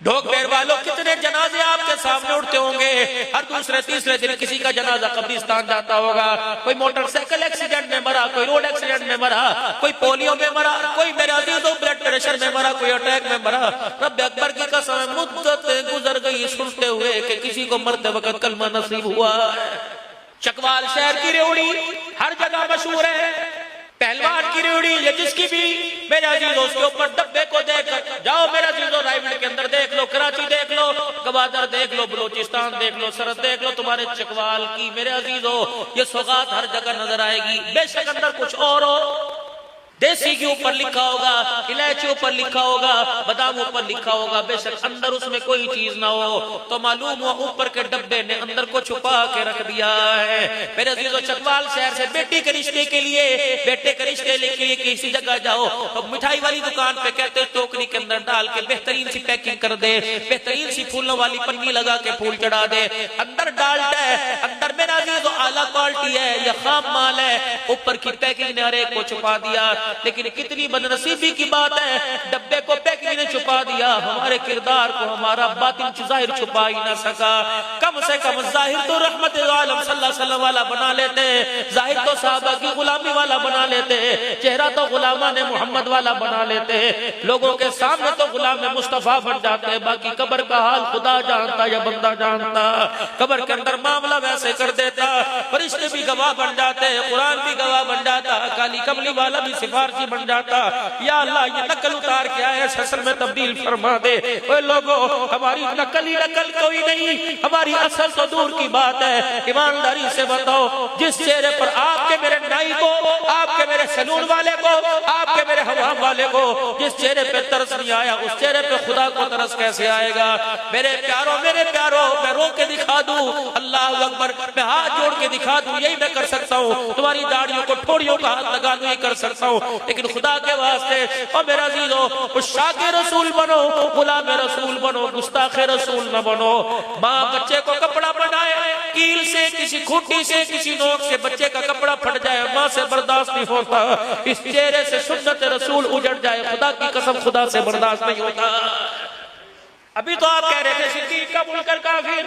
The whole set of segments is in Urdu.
ڈھوک بیر والوں کتنے جنازے آپ کے سامنے اٹھتے ہوں گے، ہر دوسرے تیسرے دن کسی کا جنازہ قبرستان جاتا ہوگا، کوئی موٹر سائیکل ایکسیڈنٹ میں مرا، کوئی روڈ ایکسیڈنٹ میں مرا، کوئی پولیو میں مرا، کوئی میرے عزیزوں بلڈ پریشر میں مرا، کوئی اٹیک میں مرا۔ رب اکبر کی قسم مدتیں گزر گئی سنتے ہوئے کہ کسی کو مرتے وقت کلمہ نصیب ہوا۔ چکوال شہر کی ریوڑی ہر جگہ مشہور ہے، پہلوان کی ریوڑی یہ جس کی بھی میرے عزیزوں اس کے اوپر ڈبے کو دیکھ کر جاؤ میرے عزیزوں، رائیوڈ کے اندر دیکھ لو، کراچی دیکھ لو، گوادر دیکھ لو، بلوچستان دیکھ لو، سرحد دیکھ لو، تمہارے چکوال کی میرے عزیزوں یہ سوغات ہر جگہ نظر آئے گی۔ بے شک اندر کچھ اور ہو، دیسی کے اوپر لکھا ہوگا، الائچی اوپر لکھا ہوگا، بادام اوپر لکھا ہوگا، بے شک اندر اس میں کوئی چیز نہ ہو تو معلوم ہو اوپر کے ڈبے نے اندر کو چھپا کے رکھ دیا ہے۔ میرے عزیزو چکوال شہر سے بیٹی کے رشتے کے لیے، بیٹے کے رشتے کے لیے کسی جگہ جاؤ تو مٹھائی والی دکان پہ کہتے ٹوکری کے اندر ڈال کے بہترین سی پیکنگ کر دے، بہترین سی پھولوں والی پنی لگا کے پھول چڑھا دے، اندر ڈالتا ہے، اندر میرے عزیزو اعلیٰ کوالٹی ہے یا خام مال ہے، اوپر کی پیکنگ نے ہر ایک کو چھپا دیا۔ لیکن کتنی بدنصیبی کی بات ہے، ڈبے کو پیکنگ نے چھپا دیا، ہمارے کردار کو ہمارا باطن ظاہر چھپا ہی نہ سکا۔ کم سے کم ظاہر تو رحمت عالم صلی اللہ علیہ وسلم والا بنا لیتے، ظاہر تو صحابہ کی غلامی والا بنا لیتے، چہرہ تو غلامان محمد والا بنا لیتے، لوگوں کے سامنے تو غلام مصطفیٰ بن جاتے، باقی قبر کا حال خدا جانتا یا بندہ جانتا۔ قبر کے اندر معاملہ ویسے کر دیتا، فرشتے بھی گواہ بن جاتے، قرآن بھی گواہ بن جاتا، کالی کملی والا بھی سفارشی بن جاتا۔ یا اللہ یہ نقل اتار کے آئے اس اصل میں تبدیل فرما دے۔ اے لوگوں ہماری نقل ہی نقل کوئی نہیں، ہماری اصل تو دور کی بات ہے۔ ایمانداری سے بتاؤ جس چہرے پر آپ کے میرے نائی کو، آپ کے میرے سلون والے کو، آپ کے میرے حمام والے کو جس چہرے پہ ترس نہیں آیا اس چہرے پہ خدا کو ترس کیسے آئے گا؟ میرے پیاروں میں رو کے دکھا دوں، اللہ اکبر، میں ہاتھ جوڑ کے دکھا دوں، یہی میں کر سکتا ہوں، تمہاری داڑھیوں کو ٹھوڑیوں کا ہاتھ لگا دوں، یہ کر سکتا ہوں، لیکن خدا کے واسطے اور میرا عزیزو عشاق رسول بنو، غلام رسول بنو، گستاخ رسول نہ بنو۔ ماں بچے کو کپڑا پہنائے، کیل سے کسی کھوٹی سے کسی نوک سے بچے کا کپڑا پھٹ جائے، ماں سے برداشت نہیں ہوتا، اس چہرے سے سنت رسول اجڑ جائے، خدا کی قسم خدا سے برداشت نہیں ہوتا۔ ابھی تو آپ کہہ رہے تھے صدیق کا منکر کافر،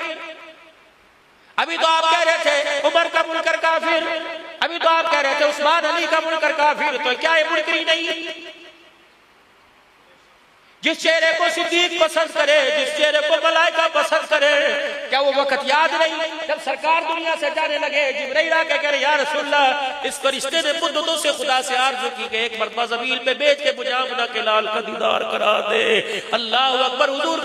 ابھی تو آپ کہہ رہے تھے عمر کا منکر کافر، ابھی تو آپ کہہ رہے تھے عثمان علی کا منکر کافر، تو کیا یہ منکری نہیں؟ جس چہرے کو صدیق پسند کرے، جس چہرے کو ملائکہ پسند کرے، کیا وہ وقت یاد نہیں جب سرکار دنیا سے جانے لگے، جبرائیل آ کے کہہ رہے یا رسول اللہ اس فرشتے نے مدتوں سے خدا سے عرض کی کہ ایک مرتبہ زمین پہ بیچ کے مجھے آمنہ کے لال کا دیدار کرا دے۔ اللہ اکبر، حضور